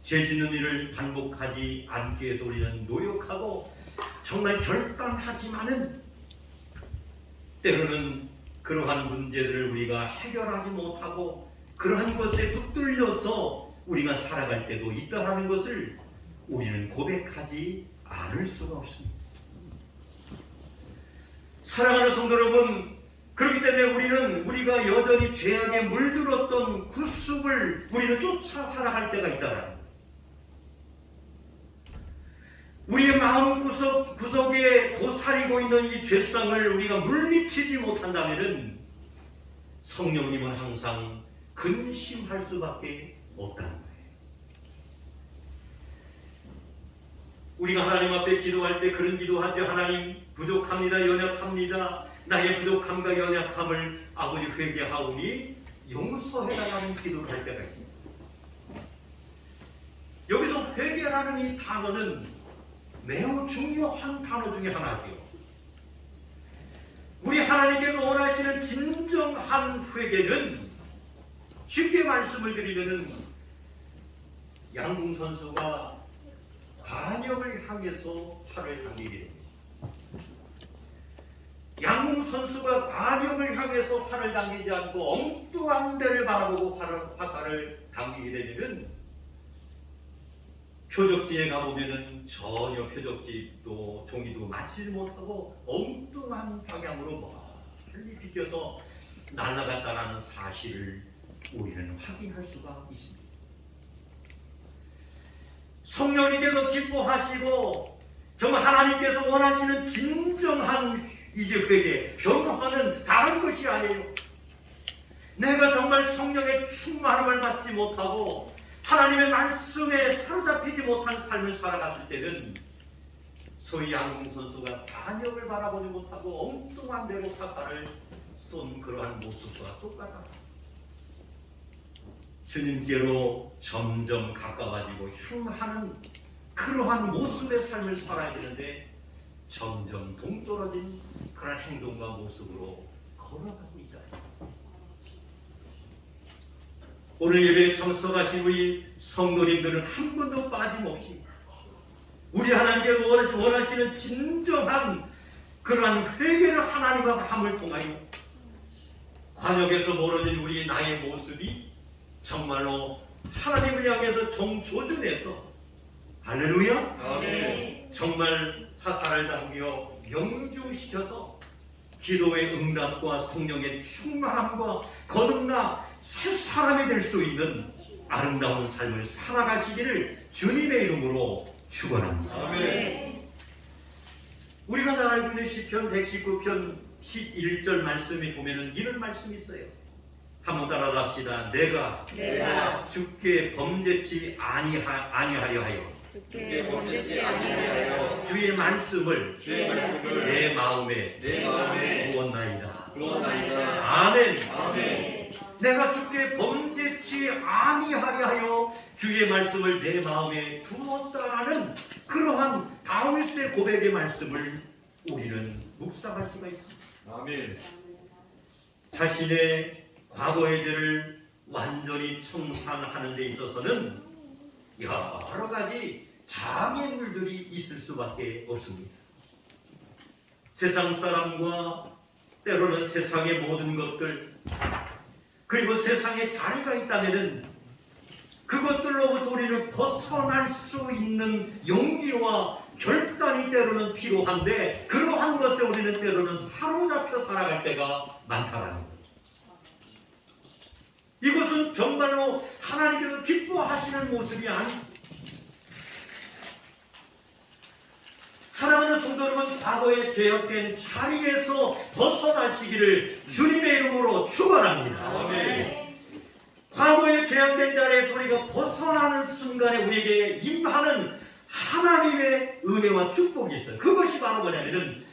죄 짓는 일을 반복하지 않기 위해서 우리는 노력하고 정말 결단하지만은 때로는 그러한 문제들을 우리가 해결하지 못하고 그러한 것에 붙들려서 우리가 살아갈 때도 있다라는 것을 우리는 고백하지 않을 수가 없습니다. 사랑하는 성도 여러분, 그렇기 때문에 우리가 여전히 죄악에 물들었던 그 숲을 우리는 쫓아 살아갈 때가 있다라는 거예요. 우리의 마음 구석에 도사리고 있는 이 죄성을 우리가 물리치지 못한다면 성령님은 항상 근심할 수밖에 없다는 거예요. 우리가 하나님 앞에 기도할 때 그런 기도하죠. 하나님, 부족합니다. 연약합니다. 나의 부족함과 연약함을 아버지 회개하오니 용서해달라는 기도를 할 때가 있습니다. 여기서 회개라는 이 단어는 매우 중요한 단어 중에 하나죠. 우리 하나님께서 원하시는 진정한 회개는 쉽게 말씀을 드리면은 양궁 선수가 관역을 향해서 팔을 당기게 됩니다. 양궁 선수가 관역을 향해서 팔을 당기지 않고 엉뚱한 데를 바라보고 화살을 당기게 되면 표적지에 가보면은 전혀 표적지도 종이도 맞지 못하고 엉뚱한 방향으로 멀리 비껴서 날아갔다라는 사실을 우리는 확인할 수가 있습니다. 성령님께서 기뻐하시고 정말 하나님께서 원하시는 진정한 이제 회개, 변화는 다른 것이 아니에요. 내가 정말 성령의 충만함을 받지 못하고 하나님의 말씀에 사로잡히지 못한 삶을 살아갔을 때는 소위 양궁 선수가 반역을 바라보지 못하고 엉뚱한 대로 화살을 쏜 그러한 모습과 똑같아. 주님께로 점점 가까워지고 향하는 그러한 모습의 삶을 살아야 되는데 점점 동떨어진 그런 행동과 모습으로 걸어가고 있다. 오늘 예배에 참석하신 우리 성도님들은 한 분도 빠짐없이 우리 하나님께 원하시는 진정한 그러한 회개를 하나님과 함을 통하여 관역에서 멀어진 우리 나의 모습이 정말로 하나님을 향해서 정조준해서 할렐루야 아멘. 정말 화살을 당겨 명중시켜서 기도의 응답과 성령의 충만함과 거듭나 새 사람이 될 수 있는 아름다운 삶을 살아가시기를 주님의 이름으로 축원합니다. 아멘. 우리가 잘 알고 있는 시편 119편 11절 말씀에 보면은 이런 말씀이 있어요. 한번 따라합시다. 내가 주께 범죄치 아니하려 하여 주께 범죄치 아니하여 주의 말씀을 내 마음에 내 두었나이다. 그러나이다. 아멘. 아멘. 내가 주께 범죄치 아니하려 하여 주의 말씀을 내 마음에 두었다라는 그러한 다윗의 고백의 말씀을 우리는 묵상할 수가 있습니다. 아멘. 자신의 과거의 죄를 완전히 청산하는 데 있어서는 여러 가지 장애물들이 있을 수밖에 없습니다. 세상 사람과 때로는 세상의 모든 것들 그리고 세상에 자리가 있다면 그것들로부터 우리는 벗어날 수 있는 용기와 결단이 때로는 필요한데 그러한 것에 우리는 때로는 사로잡혀 살아갈 때가 많다라는 것. 이것은 정말로 하나님께서 기뻐하시는 모습이 아니지. 사랑하는 성도 여러분, 과거에 죄악된 자리에서 벗어나시기를 주님의 이름으로 축원합니다. 아멘. 과거에 죄악된 자리에서 우리가 벗어나는 순간에 우리에게 임하는 하나님의 은혜와 축복이 있어요. 그것이 바로 뭐냐면은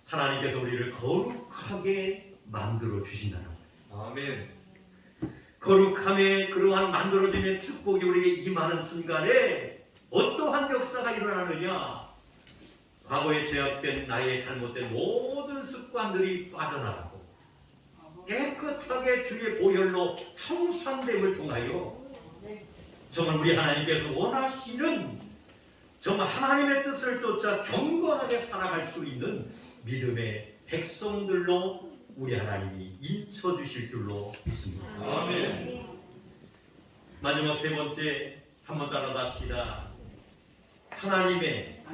하나님께서 우리를 거룩하게 만들어 주신다는 거예요. 아멘. 거룩함의 그러한 만들어짐의 축복이 우리에게 임하는 순간에 어떠한 역사가 일어나느냐? 과거에 죄악된 나의 잘못된 모든 습관들이 빠져나가고 깨끗하게 주의 보혈로 청산됨을 통하여 정말 우리 하나님께서 원하시는 정말 하나님의 뜻을 쫓아 경건하게 살아갈 수 있는 믿음의 백성들로 우리 하나님이 인쳐주실 줄로 믿습니다. 아멘. 마지막 세 번째 한번 따라합시다. 하나님의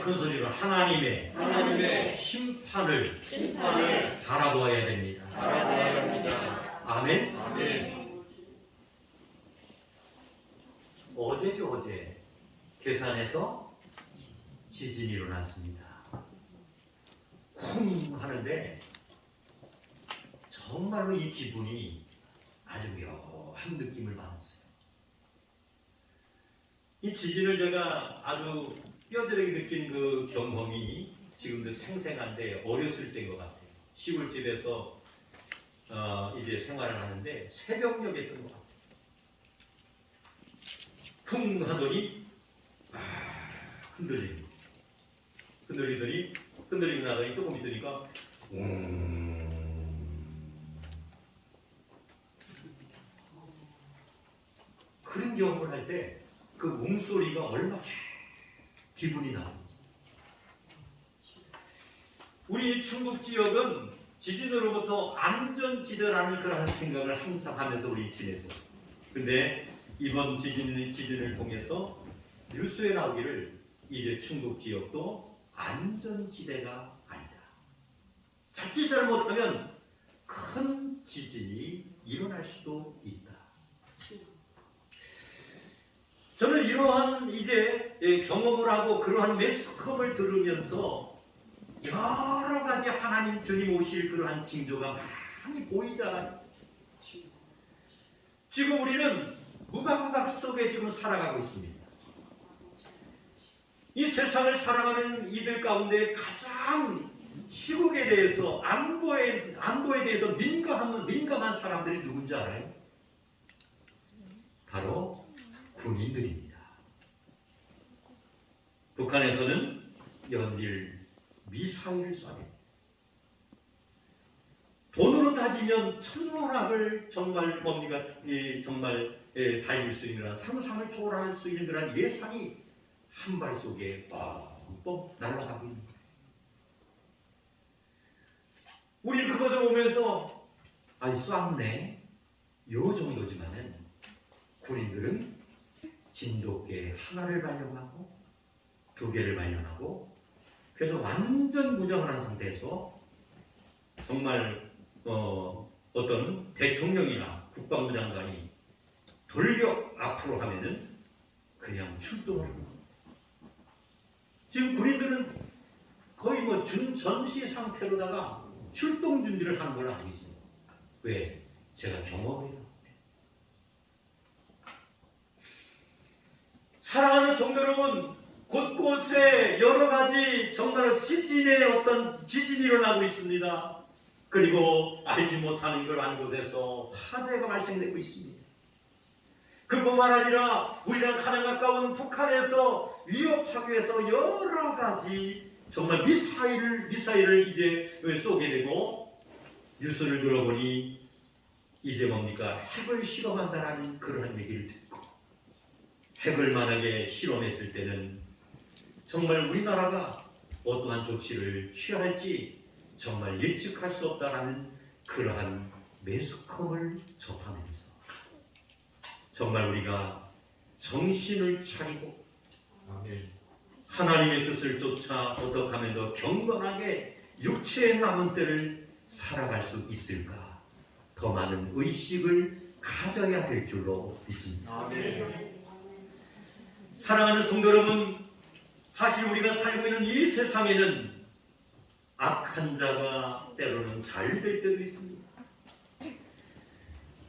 큰 소리로 하나님의 심판을 바라보아야 됩니다. 바라봐야 합니다. 아멘. 아멘. 어제죠, 어제 계산에서 지진이 일어났습니다. 쿵 하는데 정말로 이 기분이 아주 묘한 느낌을 받았어요. 이 지진을 제가 아주 뼈저리게 느낀 그 경험이 지금도 생생한데 어렸을 때인 것 같아요. 시골집에서 이제 생활을 하는데 새벽녘이었던 것 같아요. 쿵 하더니 흔들리고 나더니 조금 있으니까 그런 경험을 할 때 그 웅소리가 얼마나 기분이 나는지. 우리 충북 지역은 지진으로부터 안전지대라는 그런 생각을 항상 하면서 우리 지냈어요. 근데 이번 지진을 통해서 뉴스에 나오기를 이제 충북 지역도 안전지대가 아니다. 자칫 잘못하면 큰 지진이 일어날 수도 있다. 저는 이러한 이제 경험을 하고 그러한 매스컴을 들으면서 여러 가지 하나님 주님 오실 그러한 징조가 많이 보이잖아요. 지금 우리는 무감각 속에 지금 살아가고 있습니다. 이 세상을 살아가는 이들 가운데 가장 시국에 대해서 안보에 대해서 민감한 사람들이 누군지 알아요? 바로 군인들입니다. 북한에서는 연일 미사일을 쏴요. 돈으로 따지면 천문학을 정말 달릴 수 있는 상상을 초월할 수 있는 그런 예산이 한 발 속에 뻥 날아가고 있는 거예요. 우리는 그것을 보면서 쐈네 요 정도지만은 군인들은 진돗개 하나를 발견하고 2개를 발견하고 그래서 완전 무장을 한 상태에서 정말 어떤 대통령이나 국방부 장관이 돌격 앞으로 하면은 그냥 출동을 합니다. 지금 군인들은 거의 전시 상태로다가 출동 준비를 하는 걸 알고 있습니다. 왜? 제가 경험해요. 사랑하는 성도 여러분, 곳곳에 여러 가지 정말 지진이 일어나고 있습니다. 그리고 알지 못하는 걸 한 곳에서 화재가 발생되고 있습니다. 그뿐만 아니라 우리랑 가장 가까운 북한에서 위협하기 위해서 여러 가지 정말 미사일을 이제 쏘게 되고 뉴스를 들어보니 이제 뭡니까? 핵을 실험한다라는 그런 얘기를 듣고 핵을 만약에 실험했을 때는 정말 우리나라가 어떠한 조치를 취할지 정말 예측할 수 없다라는 그러한 매스컴을 접하면서 정말 우리가 정신을 차리고 하나님의 뜻을 쫓아 어떻게 하면 더 경건하게 육체의 남은 때를 살아갈 수 있을까 더 많은 의식을 가져야 될 줄로 믿습니다. 아멘. 사랑하는 성도 여러분, 사실 우리가 살고 있는 이 세상에는 악한 자가 때로는 잘 될 때도 있습니다.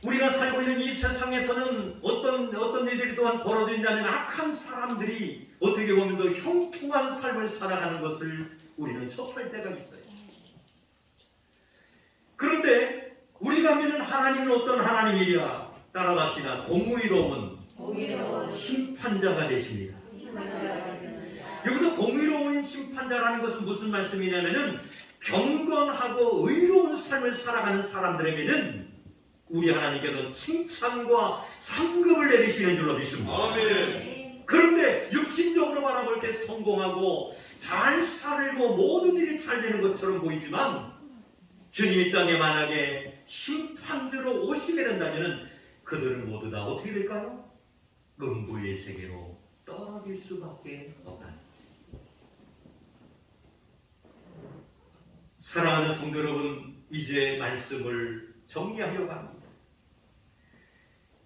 우리가 살고 있는 이 세상에서는 어떤 일들이 또한 벌어진다면 악한 사람들이 어떻게 보면 더 형통한 삶을 살아가는 것을 우리는 접할 때가 있어요. 그런데 우리가 믿는 하나님은 어떤 하나님이랴? 따라갑시다. 공의로운 심판자가 되십니다. 여기서 공의로운 심판자라는 것은 무슨 말씀이냐면은 경건하고 의로운 삶을 살아가는 사람들에게는 우리 하나님께서 칭찬과 상급을 내리시는 줄로 믿습니다. 아멘. 그런데 육신적으로 바라볼 때 성공하고 잘 살고 모든 일이 잘 되는 것처럼 보이지만 주님이 땅에 만약에 심판주로 오시게 된다면 그들은 모두 다 어떻게 될까요? 음부의 세계로 떨어질 수밖에 없다. 사랑하는 성도 여러분, 이제 말씀을 정리하려고 합니다.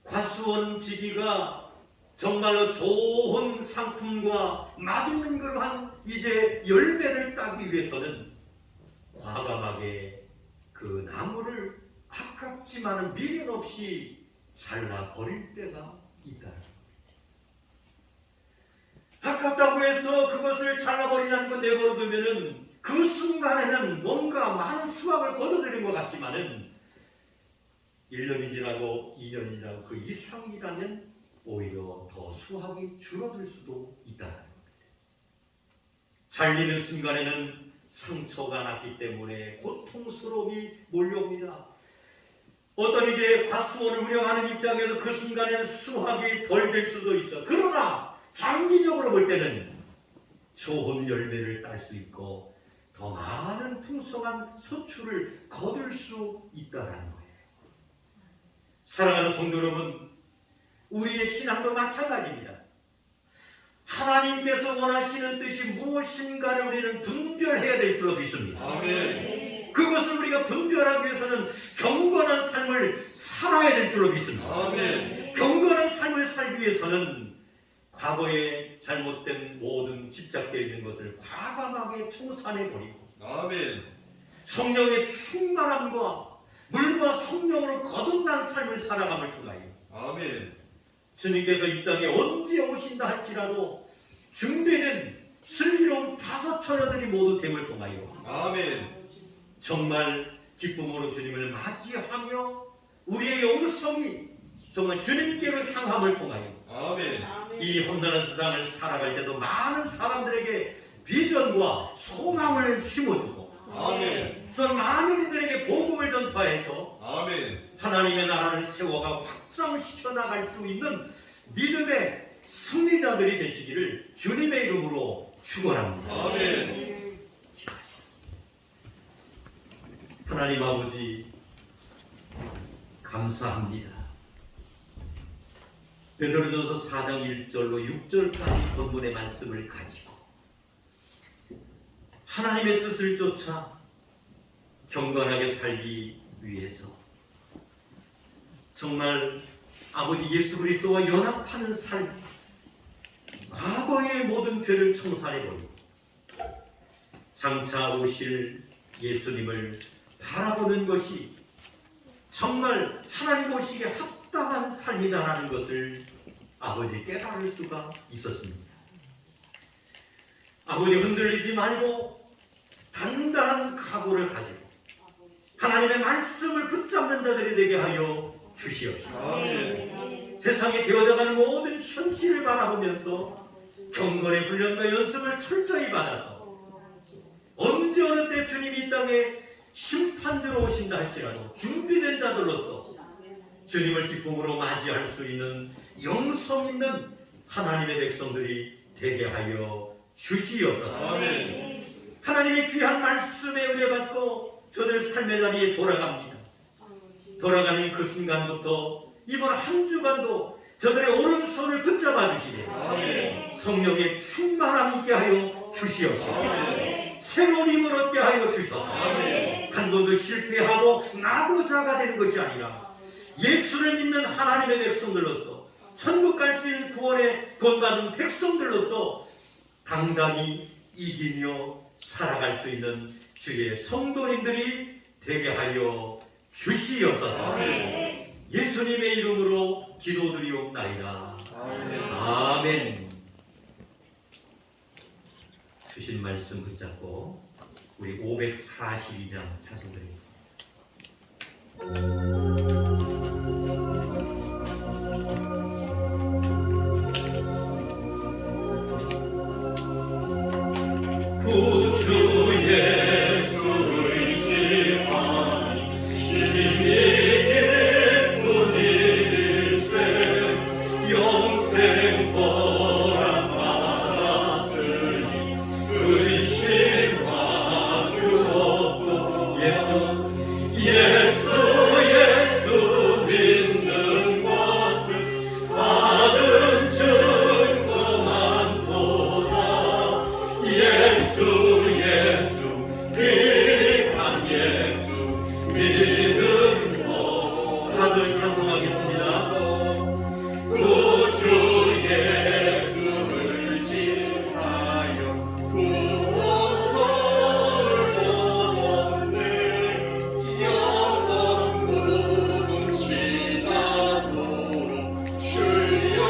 과수원지기가 정말로 좋은 상품과 맛있는 그러한 이제 열매를 따기 위해서는 과감하게 그 나무를 아깝지만은 미련 없이 잘라 버릴 때가 있다. 아깝다고 해서 그것을 잘라버리자는 거 내버려 두면은 그 순간에는 뭔가 많은 수확을 거둬들인 것 같지만은 1년이 지나고 2년이 지나고 그 이상이라면 오히려 더 수확이 줄어들 수도 있다는 겁니다. 잘리는 순간에는 상처가 났기 때문에 고통스러움이 몰려옵니다. 어떤 이제 과수원을 운영하는 입장에서 그 순간에는 수확이 덜 될 수도 있어. 그러나 장기적으로 볼 때는 좋은 열매를 딸 수 있고 더 많은 풍성한 소출을 거둘 수 있다는 거예요. 사랑하는 성도 여러분, 우리의 신앙도 마찬가지입니다. 하나님께서 원하시는 뜻이 무엇인가를 우리는 분별해야 될 줄로 믿습니다. 아멘. 그것을 우리가 분별하기 위해서는 경건한 삶을 살아야 될 줄로 믿습니다. 아멘. 경건한 삶을 살기 위해서는 과거에 잘못된 모든 집착되어 있는 것을 과감하게 청산해버리고 아멘. 성령의 충만함과 물과 성령으로 거듭난 삶을 살아감을 통하여 아멘. 주님께서 이 땅에 언제 오신다 할지라도 준비된 슬기로운 5 처녀들이 모두 됨을 통하여 아멘. 정말 기쁨으로 주님을 맞이하며 우리의 영성이 정말 주님께로 향함을 통하여 아멘. 이 험난한 세상을 살아갈 때도 많은 사람들에게 비전과 소망을 심어주고 아멘. 또 많은 이들에게 복음을 전파해서 아멘. 하나님의 나라를 세워가 확장시켜 나갈 수 있는 믿음의 승리자들이 되시기를 주님의 이름으로 축원합니다. 아멘. 하나님 아버지 감사합니다. 베드로전서 4장 1절로 6절까지 본문의 말씀을 가지고 하나님의 뜻을 쫓아 경건하게 살기 위해서 정말 아버지 예수 그리스도와 연합하는 삶, 과거의 모든 죄를 청산해버리고 장차 오실 예수님을 바라보는 것이 정말 하나님 보시기에 합당한 삶이다라는 것을 아버지 깨달을 수가 있었습니다. 아버지 흔들리지 말고 단단한 각오를 가지고 하나님의 말씀을 붙잡는 자들이 되게 하여 주시옵소서. 아멘. 세상에 되어져가는 모든 현실을 바라보면서 경건의 훈련과 연습을 철저히 받아서 언제 어느 때 주님이 이 땅에 심판주로 오신다 할지라도 준비된 자들로서 주님을 기쁨으로 맞이할 수 있는 영성 있는 하나님의 백성들이 되게 하여 주시옵소서. 아멘. 하나님의 귀한 말씀에 은혜 받고 저들 삶의 자리에 돌아갑니다. 돌아가는 그 순간부터 이번 한 주간도 저들의 오른손을 붙잡아 주시되 아멘. 성령의 충만함 있게 하여 주시옵소서. 아멘. 새로운 힘을 얻게 하여 주셔서 아멘. 한 번도 실패하고 나고자가 되는 것이 아니라 예수를 믿는 하나님의 백성들로서 천국 갈 수 있는 구원의 구원받은 백성들로서 당당히 이기며 살아갈 수 있는 주의 성도님들이 되게 하여 주시옵소서. 아멘. 예수님의 이름으로 기도드리옵나이다. 아멘. 아멘. 주신 말씀 붙잡고 우리 542장 찬송드리겠습니다. 구주 예수를 지하니 주님이 기쁜 일일세 영생 보람 받았으니 근심과 주옵고 예수 믿는 것을 받은 증거 많도다. 예수 귀한 예수 믿음 것 하나님 찬송하겠습니다. 구주의 주를 지하여 구원을 얻었네. 영원 복음 지나도록 주여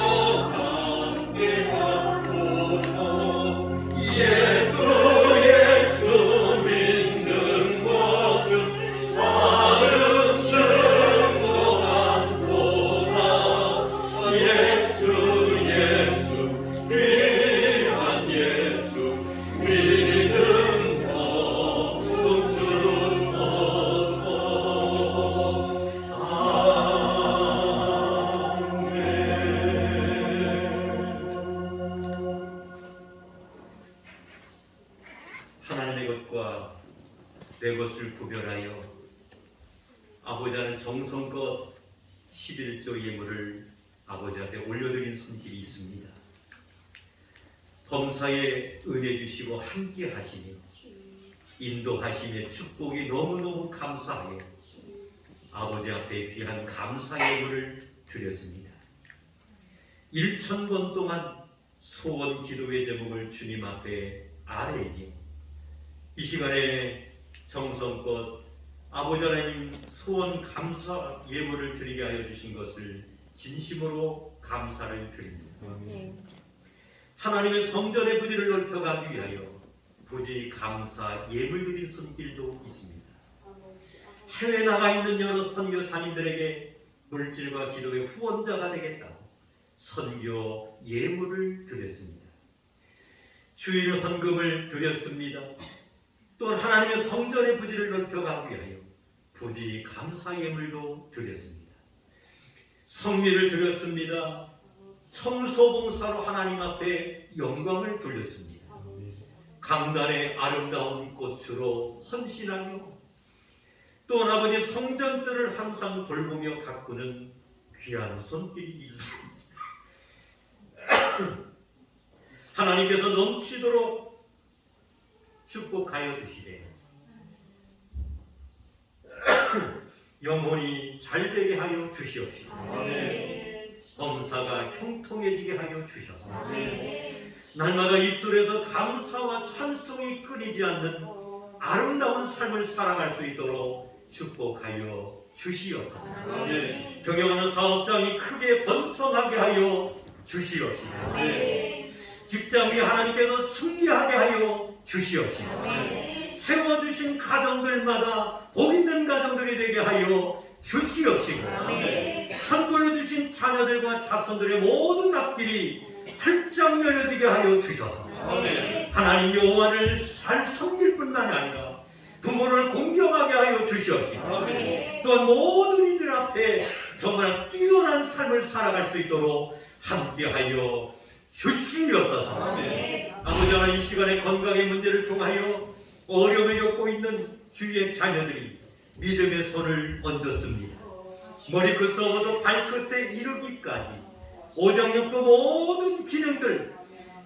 함께하소서. 예수 믿는 것은 바른 증거 많도다. 예수 귀한 예수 믿음 더욱 주소서. 하나님의 것과 내 것을 구별하여 아버지는 정성껏 11조 예물을 아버지 앞에 올려드린 손길이 있습니다. 범사에 은혜 주시고 함께 하시며 인도하심의 축복이 너무너무 감사하여 아버지 앞에 귀한 감사 예물을 드렸습니다. 1000번 동안 소원 기도의 제목을 주님 앞에 아뢰니 이 시간에 정성껏 아버지 하나님 소원 감사 예물을 드리게 하여 주신 것을 진심으로 감사를 드립니다. 네. 하나님의 성전의 부지를 넓혀가기 위하여 부지 감사 예물들이 손길도 있습니다. 해외 나가 있는 여러 선교사님들에게 물질과 기도의 후원자가 되겠다고 선교 예물을 드렸습니다. 주일 헌금을 드렸습니다. 또한 하나님의 성전의 부지를 넓혀가기 위하여 부지 감사 예물도 드렸습니다. 성미를 드렸습니다. 청소봉사로 하나님 앞에 영광을 돌렸습니다. 강단의 아름다운 꽃으로 헌신하며 또한 아버지 성전들을 항상 돌보며 가꾸는 귀한 손길이 있습니다. 하나님께서 넘치도록 축복하여 주시되 영혼이 잘되게 하여 주시옵시고 범사가 형통해지게 하여 주셔서 날마다 입술에서 감사와 찬송이 끊이지 않는 아름다운 삶을 살아갈 수 있도록 축복하여 주시옵소서. 경영하는 사업장이 크게 번성하게 하여 주시옵시고 직장이 하나님께서 승리하게 하여 주시옵시고 세워주신 가정들마다 복 있는 가정들이 되게 하여 주시옵시고 선물을 주신 자녀들과 자손들의 모든 앞길이 활짝 열려지게 하여 주셔서 하나님 여호와를 잘 섬길 뿐만 아니라 부모를 공경하게 하여 주시옵시고 또한 모든 이들 앞에 정말 뛰어난 삶을 살아갈 수 있도록 함께하여 주시옵소서. 아버지 하나님, 이 시간에 건강의 문제를 통하여 어려움을 겪고 있는 주위의 자녀들이 믿음의 손을 얹었습니다. 머리끝서부터 발끝에 이르기까지 오장육부 모든 기능들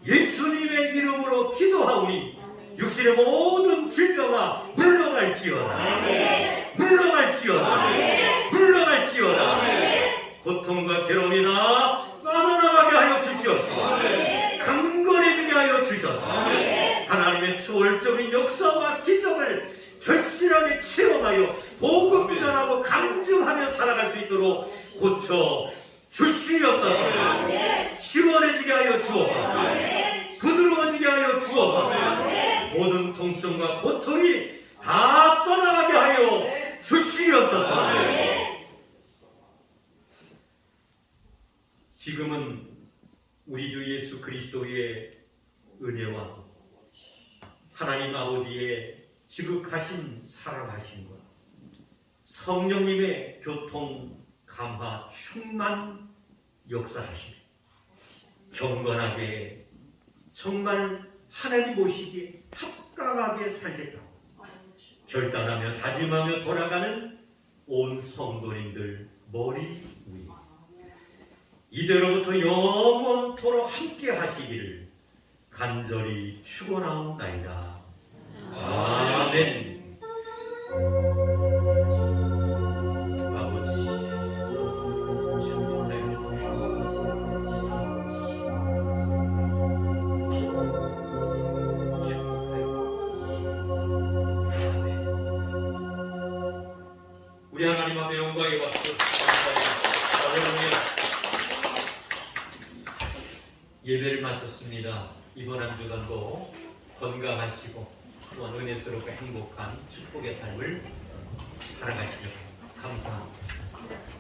예수님의 이름으로 기도하오니 육신의 모든 질병아 물러갈지어다. 물러갈지어다. 물러갈지어다. 고통과 괴로움이 다 빠져나가게 하여 주시옵시고 강건해지게 하여 주셔서 하나님의 초월적인 역사와 기적을 절실하게 체험하여 복음 전하고 감증하며 살아갈 수 있도록 고쳐 주시옵소서. 시원해지게 하여 주옵소서. 부드러워지게 하여 주옵소서. 모든 통증과 고통이 다 떠나가게 하여 주시옵소서. 지금은 우리 주 예수 그리스도의 은혜와 하나님 아버지의 지극하신 사랑하심과 성령님의 교통, 감화, 충만 역사하시며 경건하게 정말 하나님 보시기에 합당하게 살겠다고 결단하며 다짐하며 돌아가는 온 성도님들 머리 위에 이대로부터 영원토록 함께 하시기를 간절히 축원하옵나이다. 아멘. 아버지 축복하여 주옵소서. 축복하여 주옵소서. 아멘. 우리 하나님 앞에 영광의 박수 감사합니다. 예배를 마쳤습니다. 이번 한 주간도 건강하시고 또한 은혜스럽고 행복한 축복의 삶을 살아가시길 감사합니다.